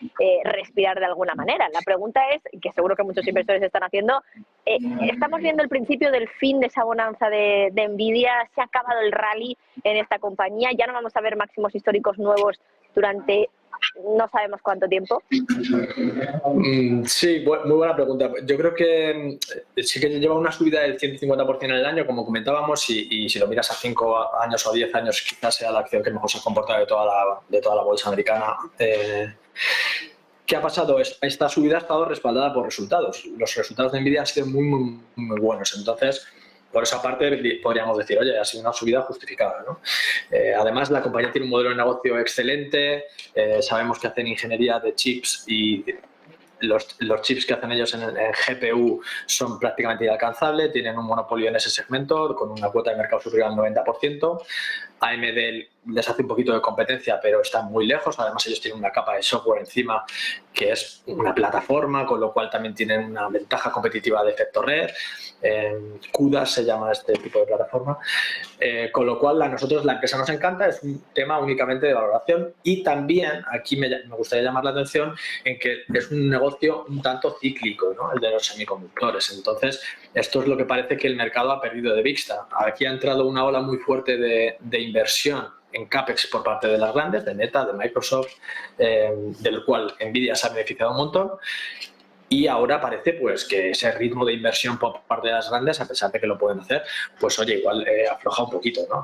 respirar de alguna manera. La pregunta es, que seguro que muchos inversores están haciendo, ¿estamos viendo el principio del fin de esa bonanza de Nvidia? ¿Se ha acabado el rally en esta compañía? ¿Ya no vamos a ver máximos históricos nuevos durante no sabemos cuánto tiempo? Sí, muy buena pregunta. Yo creo que sí que lleva una subida del 150% en el año, como comentábamos, y si lo miras a 5 años o 10 años, quizás sea la acción que mejor se ha comportado de toda la bolsa americana. ¿Qué ha pasado? Esta subida ha estado respaldada por resultados. Los resultados de Nvidia han sido muy, muy buenos. Entonces, por esa parte podríamos decir, oye, ha sido una subida justificada, ¿no? Además, la compañía tiene un modelo de negocio excelente. Sabemos que hacen ingeniería de chips y los chips que hacen ellos en GPU son prácticamente inalcanzables. Tienen un monopolio en ese segmento con una cuota de mercado superior al 90%. AMD les hace un poquito de competencia, pero están muy lejos. Además, ellos tienen una capa de software encima que es una plataforma, con lo cual también tienen una ventaja competitiva de efecto red. CUDA se llama este tipo de plataforma. Con lo cual, a nosotros la empresa nos encanta, es un tema únicamente de valoración. Y también aquí me gustaría llamar la atención en que es un negocio un tanto cíclico, ¿no? El de los semiconductores. Entonces, esto es lo que parece que el mercado ha perdido de vista. Aquí ha entrado una ola muy fuerte de inversión en CAPEX por parte de las grandes, de Meta, de Microsoft, del cual Nvidia se ha beneficiado un montón. Y ahora parece pues que ese ritmo de inversión por parte de las grandes, a pesar de que lo pueden hacer, pues oye, igual afloja un poquito, ¿no?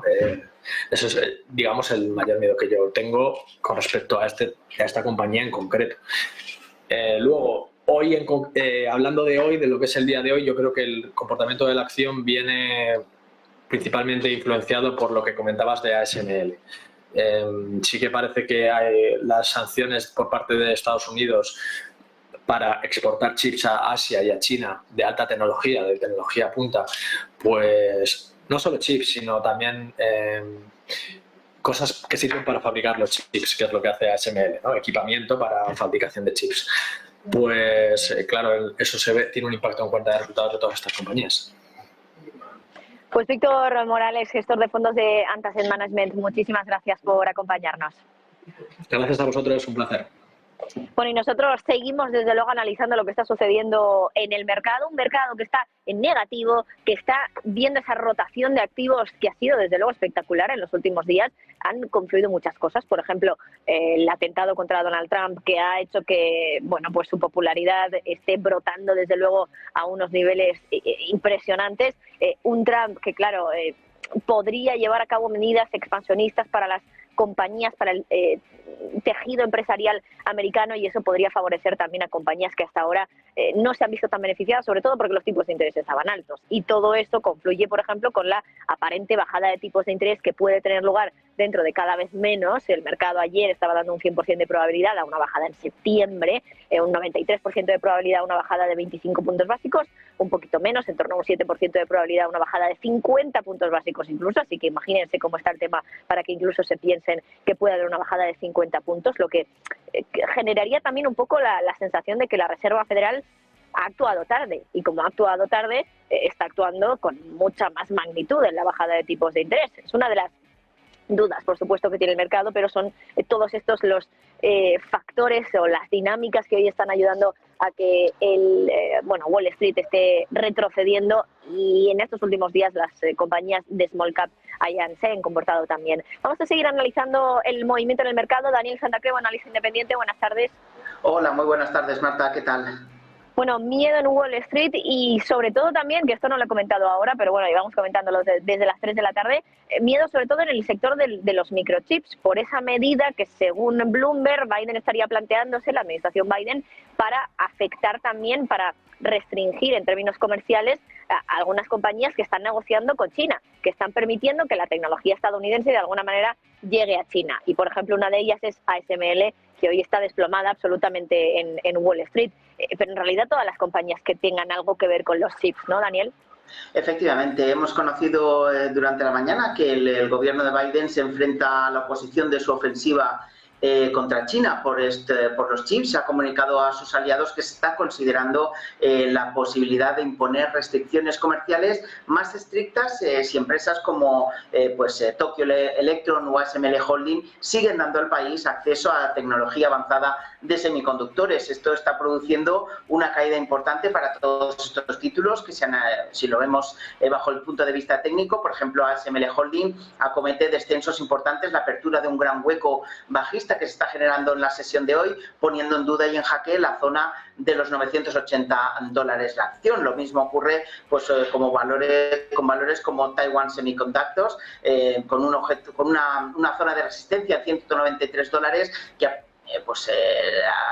Eso es, digamos, el mayor miedo que yo tengo con respecto a esta compañía en concreto. Luego, hoy, hablando de hoy, de lo que es el día de hoy, yo creo que el comportamiento de la acción viene principalmente influenciado por lo que comentabas de ASML. Sí que parece que hay las sanciones por parte de Estados Unidos para exportar chips a Asia y a China de alta tecnología, de tecnología punta, pues no solo chips, sino también cosas que sirven para fabricar los chips, que es lo que hace ASML, ¿no? Equipamiento para fabricación de chips. Pues claro, eso tiene un impacto en cuenta de resultados de todas estas compañías. Pues Víctor Morales, gestor de fondos de Ant Asset Management, muchísimas gracias por acompañarnos. Gracias a vosotros, un placer. Bueno, y nosotros seguimos desde luego analizando lo que está sucediendo en el mercado, un mercado que está en negativo, que está viendo esa rotación de activos que ha sido desde luego espectacular en los últimos días. Han confluido muchas cosas, por ejemplo, el atentado contra Donald Trump, que ha hecho que, bueno, pues su popularidad esté brotando desde luego a unos niveles impresionantes. Un Trump que, claro, podría llevar a cabo medidas expansionistas para las compañías, para el tejido empresarial americano, y eso podría favorecer también a compañías que hasta ahora no se han visto tan beneficiadas, sobre todo porque los tipos de interés estaban altos. Y todo esto confluye, por ejemplo, con la aparente bajada de tipos de interés que puede tener lugar dentro de cada vez menos. El mercado ayer estaba dando un 100% de probabilidad a una bajada en septiembre, un 93% de probabilidad a una bajada de 25 puntos básicos, un poquito menos, en torno a un 7% de probabilidad a una bajada de 50 puntos básicos incluso, así que imagínense cómo está el tema para que incluso se piensen que puede haber una bajada de 50 puntos, lo que generaría también un poco la sensación de que la Reserva Federal ha actuado tarde, y como ha actuado tarde, está actuando con mucha más magnitud en la bajada de tipos de interés. Es una de las dudas, por supuesto, que tiene el mercado, pero son todos estos los factores o las dinámicas que hoy están ayudando a que Wall Street esté retrocediendo, y en estos últimos días las compañías de small cap se han comportado también. Vamos a seguir analizando el movimiento en el mercado. Daniel Santacreu, analista independiente, buenas tardes. Hola, muy buenas tardes, Marta, ¿qué tal? Bueno, miedo en Wall Street, y sobre todo también, que esto no lo he comentado ahora, pero bueno, íbamos comentándolo desde las 3 de la tarde, miedo sobre todo en el sector de los microchips, por esa medida que según Bloomberg, Biden estaría planteándose, la administración Biden, para afectar también, para restringir en términos comerciales a algunas compañías que están negociando con China, que están permitiendo que la tecnología estadounidense de alguna manera llegue a China. Y por ejemplo, una de ellas es ASML, que hoy está desplomada absolutamente en Wall Street. Pero en realidad todas las compañías que tengan algo que ver con los chips, ¿no, Daniel? Efectivamente, hemos conocido durante la mañana que el gobierno de Biden se enfrenta a la oposición de su ofensiva contra China por los chips. Ha comunicado a sus aliados que se está considerando la posibilidad de imponer restricciones comerciales más estrictas si empresas como Tokyo Electron o ASML Holding siguen dando al país acceso a tecnología avanzada de semiconductores. Esto está produciendo una caída importante para todos estos títulos que si lo vemos bajo el punto de vista técnico, por ejemplo, ASML Holding acomete descensos importantes, la apertura de un gran hueco bajista que se está generando en la sesión de hoy, poniendo en duda y en jaque la zona de los $980 la acción. Lo mismo ocurre con valores como Taiwan Semiconductors, con una zona de resistencia en $193 que ha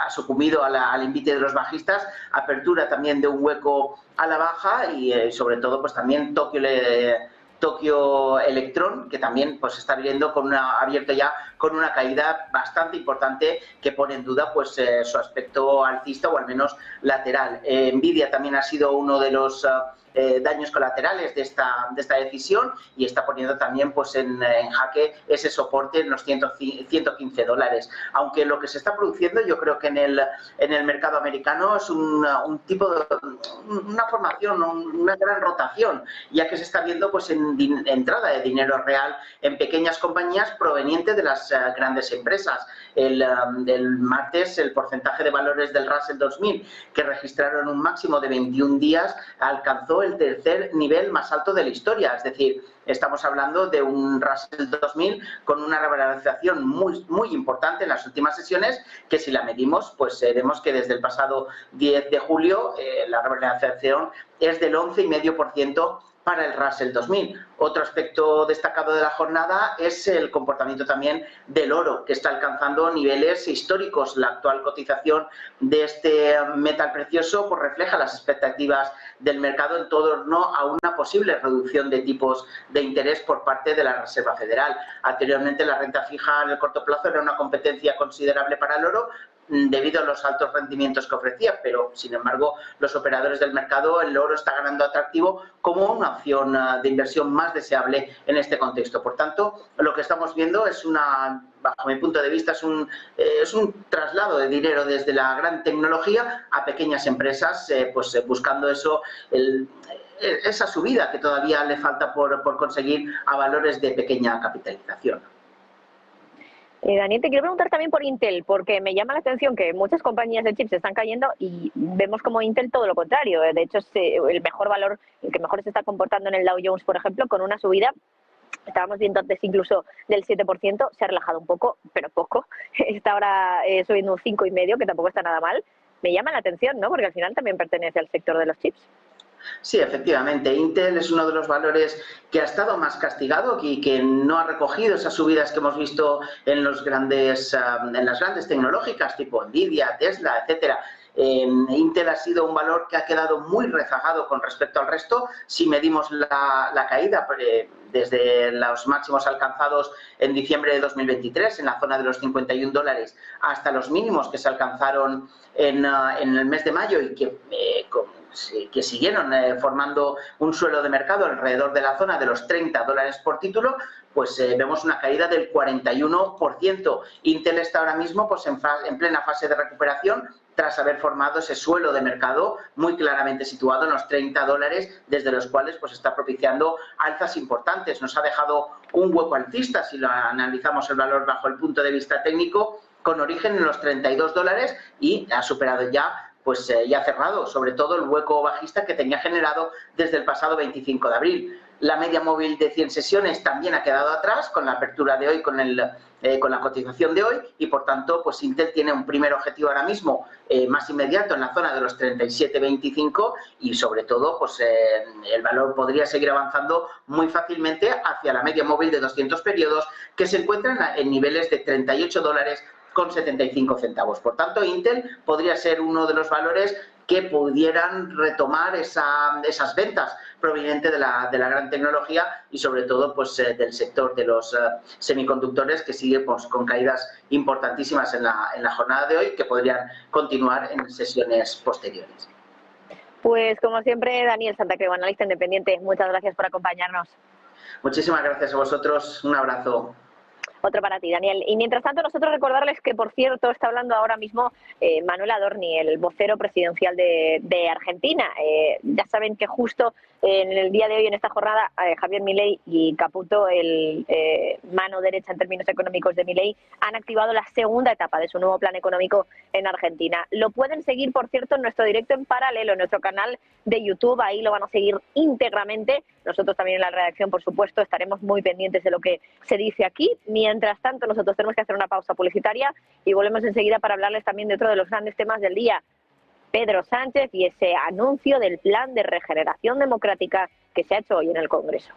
sucumbido al invite de los bajistas, apertura también de un hueco a la baja y sobre todo también Tokyo Electron, que también está abierto ya con una caída bastante importante que pone en duda su aspecto alcista o al menos lateral. Nvidia también ha sido uno de los daños colaterales de esta decisión y está poniendo también pues en jaque ese soporte en los $115. Aunque lo que se está produciendo, yo creo que en el mercado americano es un tipo de una formación, una gran rotación, ya que se está viendo pues en entrada de dinero real en pequeñas compañías provenientes de las grandes empresas. El martes el porcentaje de valores del Russell 2000 que registraron un máximo de 21 días alcanzó el tercer nivel más alto de la historia, es decir, estamos hablando de un Russell 2000 con una revalorización muy importante en las últimas sesiones, que si la medimos, pues vemos que desde el pasado 10 de julio la revalorización es del 11,5% para el Russell 2000. Otro aspecto destacado de la jornada es el comportamiento también del oro, que está alcanzando niveles históricos. La actual cotización de este metal precioso pues refleja las expectativas del mercado en torno a una posible reducción de tipos de interés por parte de la Reserva Federal. Anteriormente la renta fija en el corto plazo era una competencia considerable para el oro, debido a los altos rendimientos que ofrecía, pero sin embargo los operadores del mercado, el oro está ganando atractivo como una opción de inversión más deseable en este contexto. Por tanto, lo que estamos viendo es bajo mi punto de vista, es un traslado de dinero desde la gran tecnología a pequeñas empresas, buscando esa subida que todavía le falta por conseguir a valores de pequeña capitalización. Daniel, te quiero preguntar también por Intel, porque me llama la atención que muchas compañías de chips están cayendo y vemos como Intel todo lo contrario. De hecho, es el mejor valor, el que mejor se está comportando en el Dow Jones, por ejemplo, con una subida, estábamos viendo antes incluso del 7%, se ha relajado un poco, pero poco. Está ahora subiendo un 5,5%, que tampoco está nada mal. Me llama la atención, ¿no? Porque al final también pertenece al sector de los chips. Sí, efectivamente. Intel es uno de los valores que ha estado más castigado y que no ha recogido esas subidas que hemos visto en las grandes tecnológicas tipo Nvidia, Tesla, etcétera. Intel ha sido un valor que ha quedado muy rezagado con respecto al resto. Si medimos la caída desde los máximos alcanzados en diciembre de 2023, en la zona de los $51, hasta los mínimos que se alcanzaron en el mes de mayo y que siguieron formando un suelo de mercado alrededor de la zona de los $30 por título, pues vemos una caída del 41%. Intel está ahora mismo pues en plena fase de recuperación, tras haber formado ese suelo de mercado muy claramente situado en los $30, desde los cuales pues está propiciando alzas importantes. Nos ha dejado un hueco alcista, si lo analizamos el valor bajo el punto de vista técnico, con origen en los $32 y ha superado ya ya cerrado, sobre todo el hueco bajista que tenía generado desde el pasado 25 de abril. La media móvil de 100 sesiones también ha quedado atrás con la apertura de hoy, con la cotización de hoy, y por tanto pues Intel tiene un primer objetivo ahora mismo más inmediato en la zona de los 37,25 y sobre todo pues el valor podría seguir avanzando muy fácilmente hacia la media móvil de 200 periodos que se encuentran en niveles de $38,75. Por tanto, Intel podría ser uno de los valores que pudieran retomar esas ventas provenientes de la gran tecnología y sobre todo pues del sector de los semiconductores, que sigue pues con caídas importantísimas en la jornada de hoy, que podrían continuar en sesiones posteriores. Pues como siempre, Daniel Santacreu, analista independiente, muchas gracias por acompañarnos. Muchísimas gracias a vosotros, un abrazo. Otro para ti, Daniel. Y mientras tanto, nosotros recordarles que, por cierto, está hablando ahora mismo Manuel Adorni, el vocero presidencial de Argentina. Ya saben que justo en el día de hoy, en esta jornada, Javier Milei y Caputo, el mano derecha en términos económicos de Milei, han activado la segunda etapa de su nuevo plan económico en Argentina. Lo pueden seguir, por cierto, en nuestro directo en paralelo, en nuestro canal de YouTube. Ahí lo van a seguir íntegramente. Nosotros también en la redacción, por supuesto, estaremos muy pendientes de lo que se dice aquí. Mientras tanto, nosotros tenemos que hacer una pausa publicitaria y volvemos enseguida para hablarles también de otro de los grandes temas del día, Pedro Sánchez y ese anuncio del plan de regeneración democrática que se ha hecho hoy en el Congreso.